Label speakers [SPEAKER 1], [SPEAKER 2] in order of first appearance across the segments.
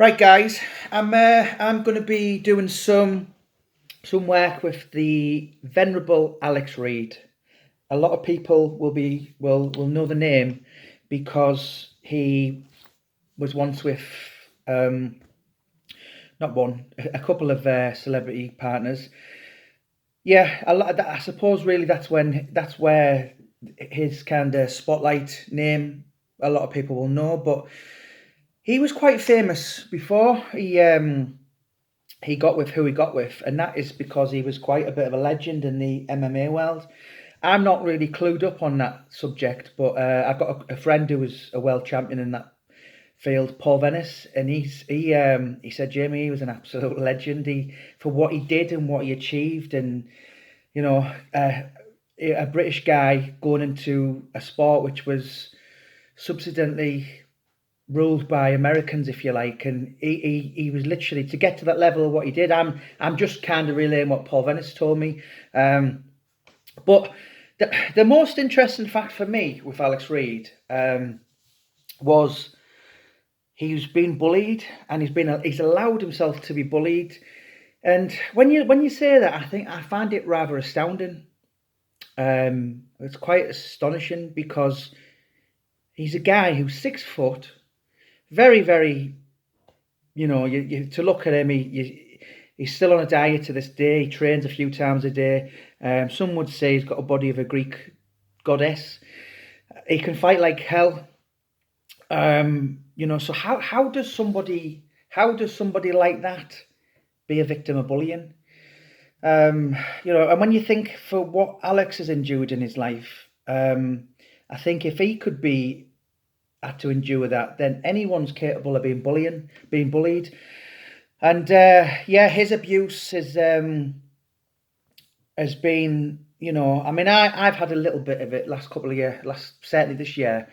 [SPEAKER 1] Right, guys, I'm going to be doing some work with the venerable Alex Reid. A lot of people will know the name because he was once with um, not one, a couple of celebrity partners. Yeah, I suppose really that's where his kind of spotlight name a lot of people will know. But he was quite famous before he got with who he got with, and that is because he was quite a bit of a legend in the MMA world. I'm not really clued up on that subject, but I've got a friend who was a world champion in that field, Paul Venice, and he said Jamie, he was an absolute legend. He for what he did and what he achieved, and you know, a British guy going into a sport which was subsequently ruled by Americans, if you like, and he was literally to get to that level of what he did. I'm just kind of relaying what Paul Venice told me, but the most interesting fact for me with Alex Reid was he's been bullied and he's allowed himself to be bullied. And when you say that, I find it rather astounding. It's quite astonishing because he's a guy who's 6 foot, very, very, you to look at him, he's still on a diet to this day. He trains a few times a day. Some would say he's got a body of a Greek goddess. He can fight like hell. So how does somebody like that be a victim of bullying? And when you think for what Alex has endured in his life, I think if he could be had to endure that, then anyone's capable of being bullied. And his abuse has been, I've had a little bit of it last couple of years, certainly this year.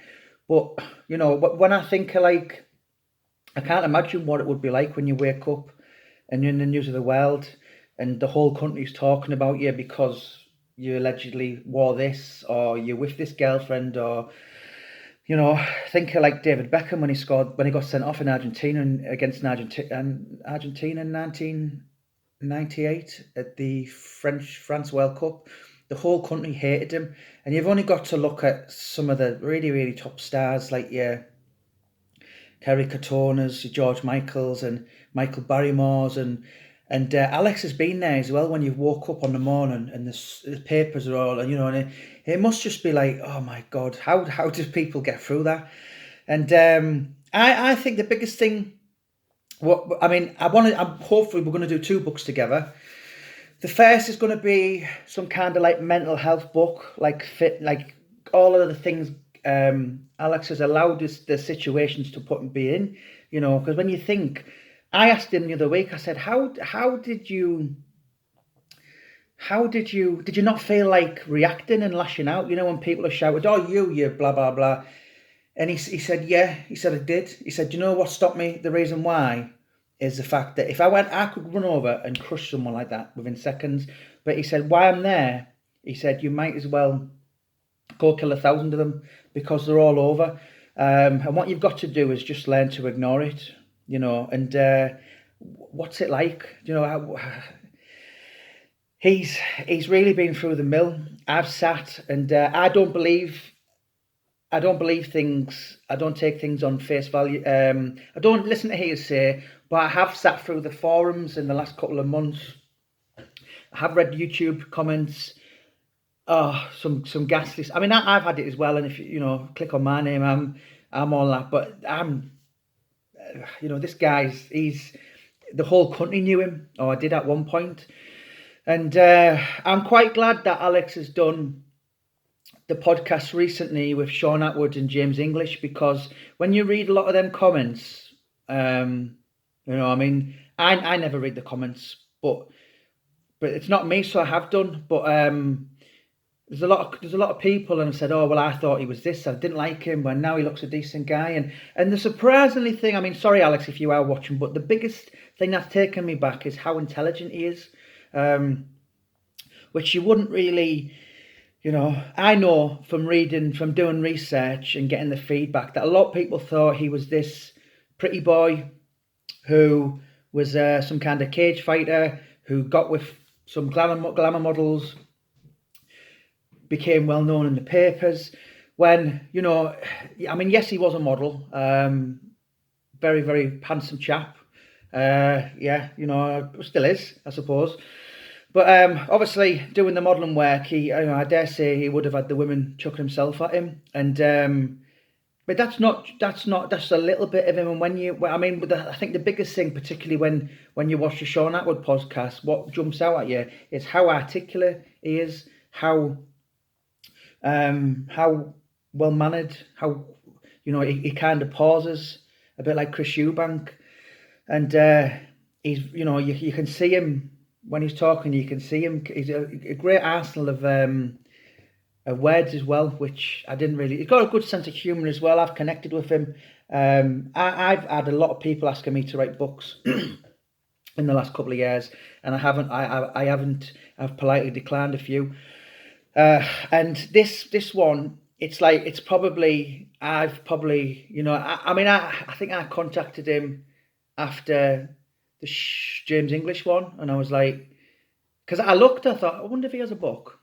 [SPEAKER 1] But when I think of, like, I can't imagine what it would be like when you wake up and you're in the news of the world and the whole country's talking about you because you allegedly wore this, or you're with this girlfriend, or think of like David Beckham when he got sent off in Argentina against Argentina in 1998 at the France World Cup. The whole country hated him, and you've only got to look at some of the really, really top stars like your Kerry Catonas, your George Michaels, and Michael Barrymores, and Alex has been there as well. When you woke up on the morning and the papers are all, and it must just be like, oh my God, how do people get through that? And I think the biggest thing, hopefully we're going to do two books together. The first is going to be some kind of like mental health book, like all of the things Alex has allowed the situations to put and be in, because when you think, I asked him the other week, I said, how did you not feel like reacting and lashing out, when people are shouted, oh, you blah, blah, blah. And he said, yeah, he said, I did. He said, you know what stopped me? The reason why is the fact that if I could run over and crush someone like that within seconds. But he said, why I'm there, he said, you might as well go kill 1,000 of them because they're all over. And what you've got to do is just learn to ignore it, and what's it like? He's really been through the mill. I've sat and I don't believe things. I don't take things on face value. I don't listen to hearsay, but I have sat through the forums in the last couple of months. I have read YouTube comments. Oh, some ghastly. I mean, I've had it as well. And if you click on my name, I'm all that. But this he's the whole country knew him, or I did at one point. And I'm quite glad that Alex has done the podcast recently with Sean Atwood and James English, because when you read a lot of them comments, I never read the comments, but it's not me, so I have done. But there's a lot of people and have said, oh well, I thought he was this, I didn't like him, but now he looks a decent guy. And the surprisingly thing, I mean, sorry Alex if you are watching, but the biggest thing that's taken me back is how intelligent he is, which you wouldn't really. I know from reading, from doing research and getting the feedback, that a lot of people thought he was this pretty boy, who was some kind of cage fighter who got with some glamour models, became well known in the papers. When, I mean, yes, he was a model, very, very handsome chap. Yeah, still is, I suppose. But obviously, doing the modelling work, I dare say he would have had the women chucking himself at him, and but that's a little bit of him. And I think the biggest thing, particularly when you watch the Sean Atwood podcast, what jumps out at you is how articulate he is, how well mannered, how he kind of pauses a bit like Chris Eubank, and he's you can see him when he's talking. You can see him. He's a great arsenal of words as well, which I didn't really. He's got a good sense of humour as well. I've connected with him. I've had a lot of people asking me to write books in the last couple of years, and I haven't. I haven't. I've politely declined a few. And this one, it's probably I think I contacted him after the James English one, and I was like, because I thought, I wonder if he has a book.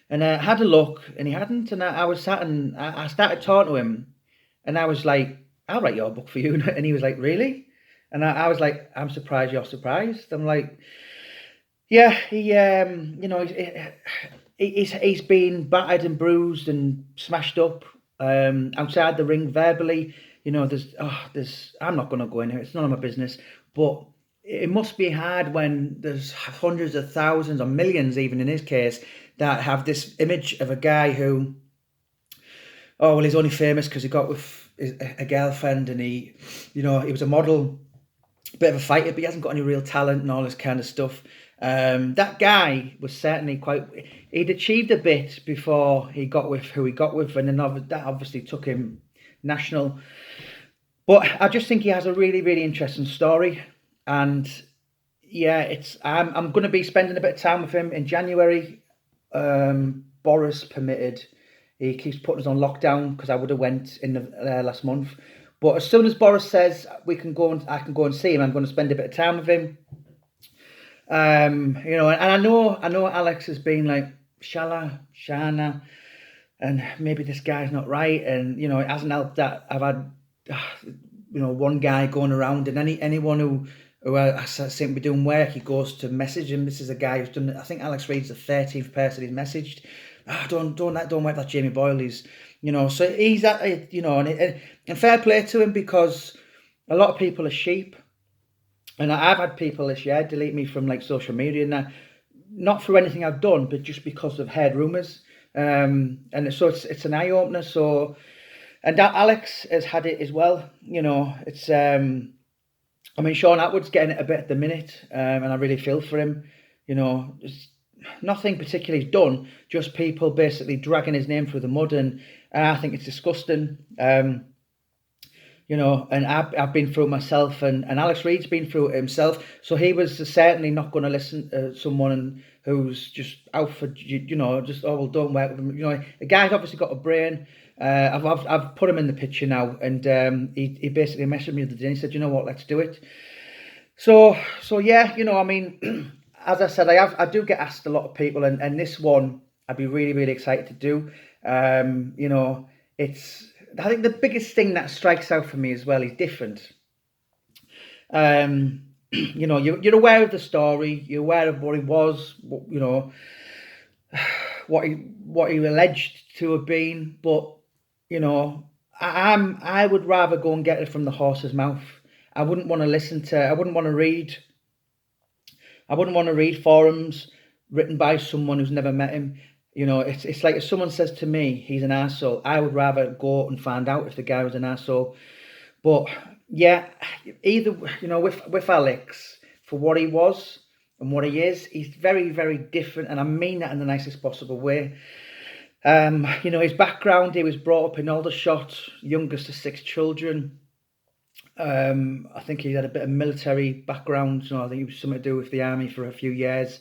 [SPEAKER 1] And I had a look, and he hadn't. And I was sat and I started talking to him, and I was like, I'll write your book for you. And he was like, really? And I was like, I'm surprised you're surprised. I'm like, yeah, he's been battered and bruised and smashed up outside the ring verbally. There's I'm not going to go in here. It's none of my business. But it must be hard when there's hundreds of thousands or millions, even in his case, that have this image of a guy who, he's only famous because he got with a girlfriend, and he was a model, a bit of a fighter, but he hasn't got any real talent and all this kind of stuff. That guy was certainly he'd achieved a bit before he got with who he got with, and then that obviously took him national. But I just think he has a really, really interesting story, and yeah, I'm going to be spending a bit of time with him in January. Boris permitted. He keeps putting us on lockdown because I would have went in the last month. But as soon as Boris says I can go and see him, I'm going to spend a bit of time with him. And I know Alex has been like, Shana, and maybe this guy's not right, and it hasn't helped that I've had one guy going around, and anyone who I seem to be doing work, he goes to message him. This is a guy who's done it. I think Alex Reid's the 13th person he's messaged. Don't work that Jamie Boyle. He's so he's that and fair play to him, because a lot of people are sheep. And I've had people this year delete me from social media now, not for anything I've done, but just because of heard rumours. And so it's an eye opener. So, and that Alex has had it as well. It's Sean Atwood's getting it a bit at the minute, and I really feel for him. There's nothing particularly done, just people basically dragging his name through the mud, and I think it's disgusting. And I've been through it myself, and Alex Reid's been through it himself, so he was certainly not going to listen to someone who's just out for, don't work with him. The guy's obviously got a brain. I've put him in the picture now, and he basically messaged me the other day and he said, let's do it. So yeah, as I said, I do get asked a lot of people, and this one I'd be really, really excited to do. I think the biggest thing that strikes out for me as well is different. You're aware of the story, you're aware of what he was, what he alleged to have been, but I would rather go and get it from the horse's mouth. I wouldn't want to read forums written by someone who's never met him. It's like if someone says to me he's an arsehole, I would rather go and find out if the guy was an arsehole. But yeah, either with Alex, for what he was and what he is, he's very, very different, and I mean that in the nicest possible way. His background, he was brought up in Aldershot, youngest of 6 children. I think he had a bit of military background, I think he was something to do with the army for a few years.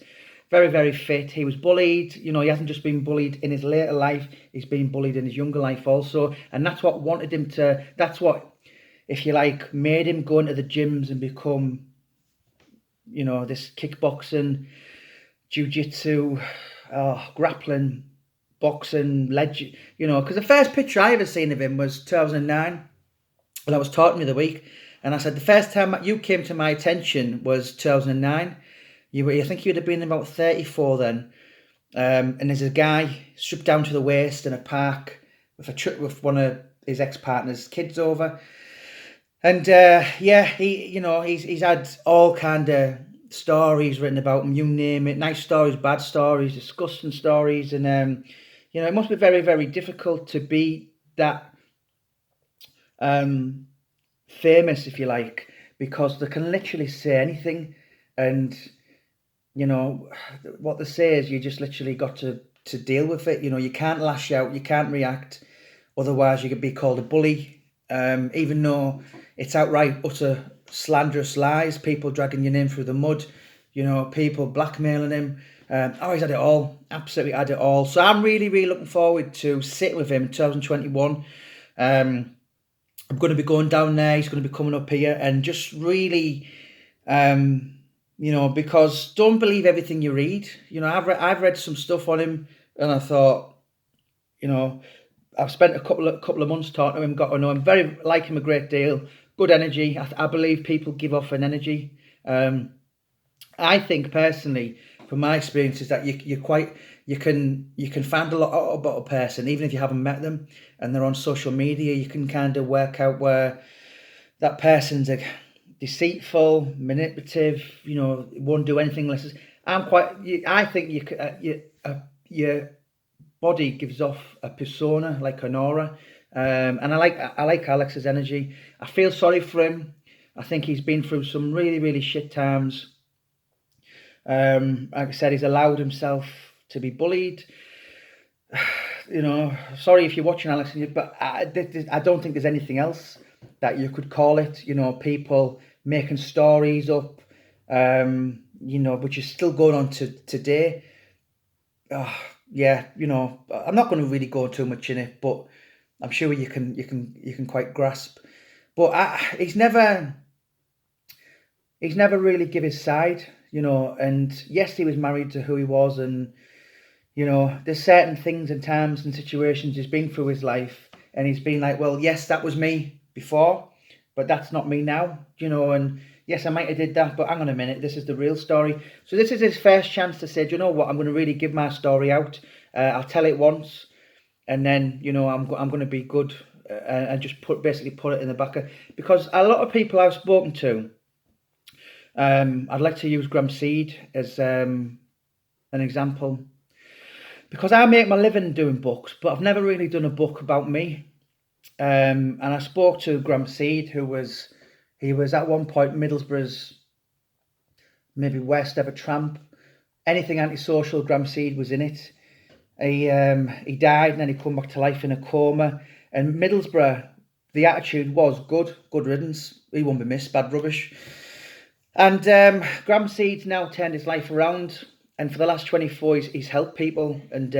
[SPEAKER 1] Very, very fit. He was bullied. He hasn't just been bullied in his later life, he's been bullied in his younger life also. And that's what wanted him to, that's what if you like, made him go into the gyms and become, this kickboxing, jiu-jitsu, grappling, boxing legend, because the first picture I ever seen of him was 2009, and I was talking the other week, and I said the first time you came to my attention was 2009. I think you'd have been about 34 then, and there's a guy stripped down to the waist in a park with one of his ex-partner's kids over, and he's had all kind of stories written about him, you name it, nice stories, bad stories, disgusting stories, and it must be very, very difficult to be that famous, if you like, because they can literally say anything, and what they say is you just literally got to deal with it. You can't lash out, you can't react, otherwise you could be called a bully, even though it's outright utter slanderous lies, people dragging your name through the mud, people blackmailing him. He's had it all, absolutely had it all. So I'm really, really looking forward to sitting with him in 2021. I'm going to be going down there, he's going to be coming up here, and just really, because don't believe everything you read. I've read some stuff on him, and I thought, I've spent a couple of months talking to him, got to know him, like him a great deal. Good energy. I believe people give off an energy. I think personally, from my experience, is that you can find a lot out about a person, even if you haven't met them, and they're on social media. You can kind of work out where that person's deceitful, manipulative. Won't do anything unless I think your body gives off a persona, like an aura, and I like Alex's energy. I feel sorry for him. I think he's been through some really, really shit times. Like I said, he's allowed himself to be bullied. Sorry if you're watching, Alex, but I don't think there's anything else that you could call it. People making stories up, which is still going on today. I'm not going to really go too much in it, but I'm sure you can quite grasp. But he's never really give his side, and yes, he was married to who he was, and there's certain things and times and situations he's been through his life, and he's been like, well, yes, that was me before, but that's not me now, and yes, I might have did that, but hang on a minute, this is the real story. So this is his first chance to say, do you know what, I'm going to really give my story out. I'll tell it once, and then, I'm going to be good, and just basically put it in the back of, because a lot of people I've spoken to, I'd like to use Graham Seed as an example, because I make my living doing books, but I've never really done a book about me. And I spoke to Graham Seed, he was at one point Middlesbrough's maybe worst ever tramp. Anything antisocial, Graham Seed was in it. He died and then he come back to life in a coma. And Middlesbrough, the attitude was good riddance. He won't be missed, bad rubbish. And Graham Seed's now turned his life around, and for the last 24 he's helped people, and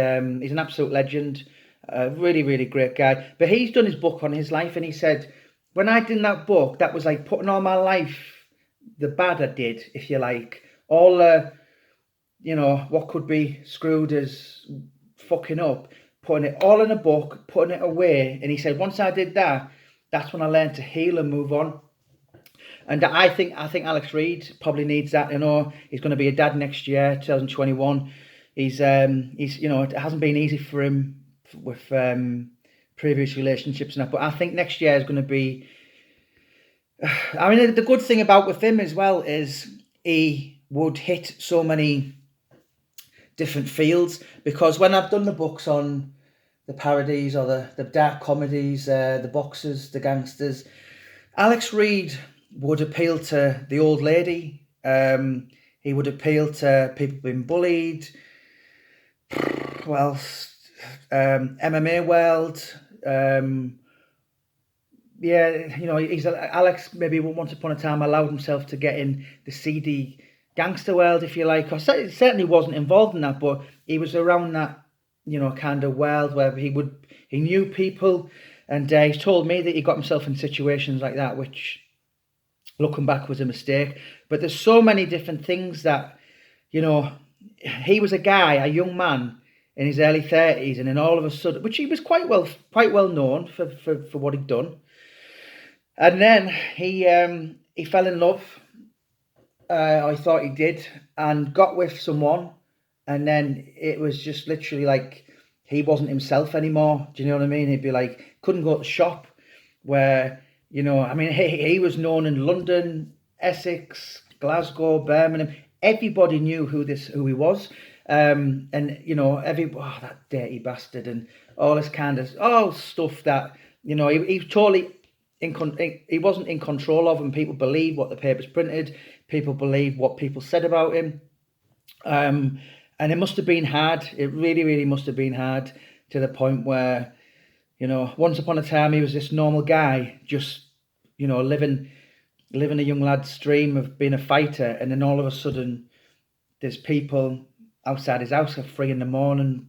[SPEAKER 1] he's an absolute legend, really, really great guy. But he's done his book on his life, and he said, when I did that book, that was like putting all my life, the bad I did, if you like, all what could be screwed as fucking up, putting it all in a book, putting it away. And he said, once I did that, that's when I learned to heal and move on. And I think Alex Reid probably needs that. He's going to be a dad next year, 2021. He's it hasn't been easy for him with previous relationships and that, but I think next year is going to be. I mean, the good thing about with him as well is he would hit so many different fields, because when I've done the books on the parodies or the dark comedies, the boxers, the gangsters, Alex Reid would appeal to the old lady. He would appeal to people being bullied. Well, MMA world. Alex maybe once upon a time allowed himself to get in the seedy gangster world, if you like. Or certainly wasn't involved in that, but he was around that, kind of world where he knew people. And he's told me that he got himself in situations like that, which, looking back, was a mistake. But there's so many different things that, he was a young man in his early 30s, and then all of a sudden, which he was quite well known for what he'd done. And then he fell in love. I thought he did, and got with someone, and then it was just literally like he wasn't himself anymore. Do you know what I mean? He'd be like, couldn't go to the shop, where, he was known in London, Essex, Glasgow, Birmingham. Everybody knew who he was. And that dirty bastard, and all this kind of stuff that, he totally he wasn't in control of, and people believed what the papers printed. People believed what people said about him. And it must have been hard. It really, really must have been hard, to the point where, once upon a time he was this normal guy, just, living a young lad's dream of being a fighter, and then all of a sudden there's people outside his house at 3 a.m.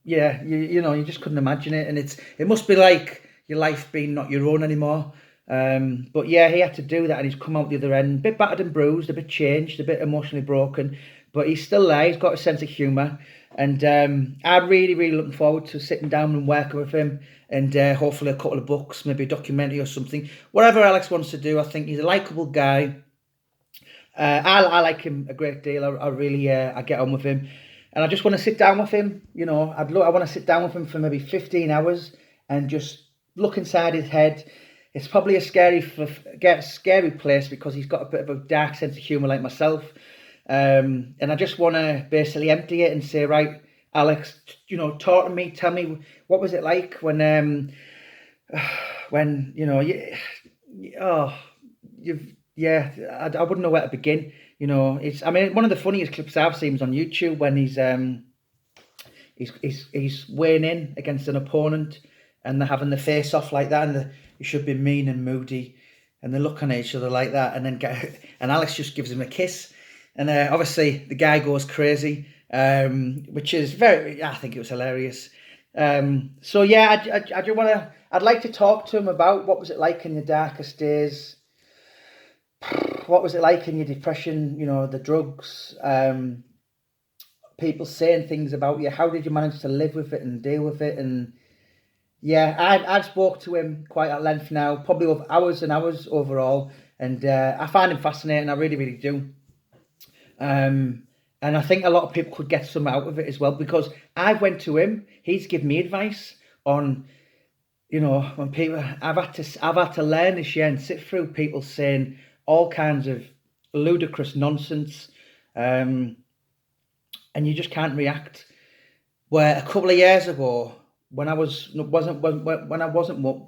[SPEAKER 1] Yeah, you just couldn't imagine it, and it must be like your life being not your own anymore. But yeah, he had to do that, and he's come out the other end, a bit battered and bruised, a bit changed, a bit emotionally broken, but he's still there. He's got a sense of humour, and I'm really, really looking forward to sitting down and working with him, and hopefully a couple of books, maybe a documentary or something. Whatever Alex wants to do, I think he's a likeable guy. I like him a great deal. I really I get on with him, and I just want to sit down with him. I want to sit down with him for maybe 15 hours and just look inside his head. It's probably a scary place, because he's got a bit of a dark sense of humour like myself. And I just want to basically empty it and say, right, Alex, talk to me. Tell me, what was it like when I wouldn't know where to begin. One of the funniest clips I've seen was on YouTube, when he's weighing in against an opponent, and they're having the face off like that, and you should be mean and moody, and they look on each other like that, and then and Alex just gives him a kiss, and obviously the guy goes crazy, which is I think it was hilarious. So yeah, I'd like to talk to him about what was it like in your darkest days. What was it like in your depression? The drugs, people saying things about you. How did you manage to live with it and deal with it? And yeah, I've spoke to him quite at length now, probably over hours and hours overall, and I find him fascinating. I really, really do. And I think a lot of people could get some out of it as well, because I went to him. He's given me advice on, when people I've had to learn this year and sit through people saying all kinds of ludicrous nonsense, and you just can't react. Where a couple of years ago, when I wasn't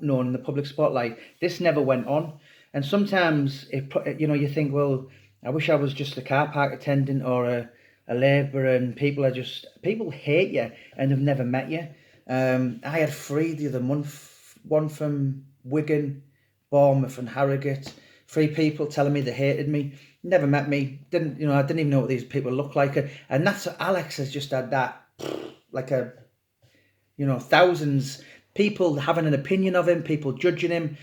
[SPEAKER 1] known in the public spotlight, this never went on. And sometimes you think, well, I wish I was just a car park attendant or a labourer, and people hate you and have never met you. I had 3 the other month, one from Wigan, Bournemouth and Harrogate. 3 people telling me they hated me, never met me, I didn't even know what these people look like. And that's Alex has just had that, like thousands people having an opinion of him, people judging him.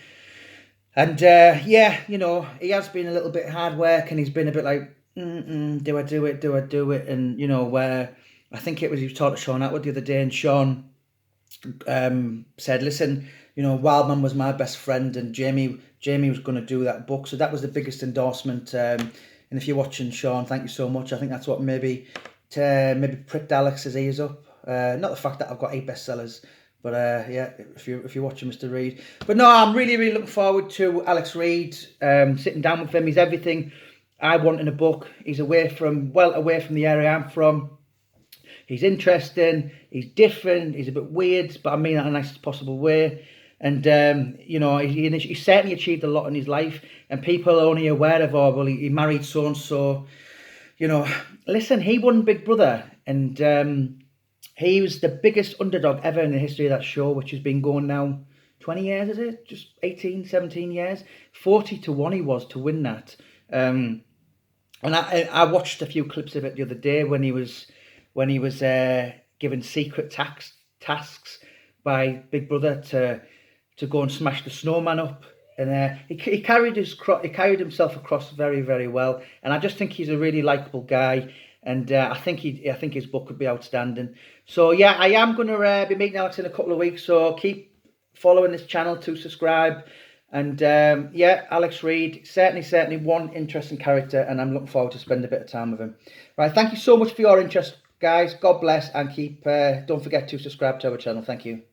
[SPEAKER 1] And he has been a little bit hard work, and he's been a bit like, do I do it? And where I think he was talking to Sean Atwood the other day, and Sean said, listen, Wildman was my best friend, and Jamie was going to do that book. So that was the biggest endorsement. And if you're watching, Sean, thank you so much. I think that's what maybe pricked Alex's ears up. Not the fact that I've got 8 bestsellers, but if you're watching, Mr. Reid. But no, I'm really, really looking forward to Alex Reid, sitting down with him. He's everything I want in a book. He's away from the area I'm from. He's interesting, he's different, he's a bit weird, but I mean that in the nicest possible way. And, he certainly achieved a lot in his life, and people are only aware of, he married so-and-so. Listen, he won Big Brother, and he was the biggest underdog ever in the history of that show, which has been going now 20 years, is it? Just 18, 17 years? 40-1 he was to win that. And I watched a few clips of it the other day when he was given secret tasks by Big Brother to to go and smash the snowman up. And he carried himself across very, very well, and I just think he's a really likable guy, and I think his book could be outstanding. So yeah, I am going to be meeting Alex in a couple of weeks, so keep following this channel to subscribe. And yeah, Alex Reid, certainly one interesting character, and I'm looking forward to spending a bit of time with him. Right, thank you so much for your interest, guys. God bless, and don't forget to subscribe to our channel. Thank you.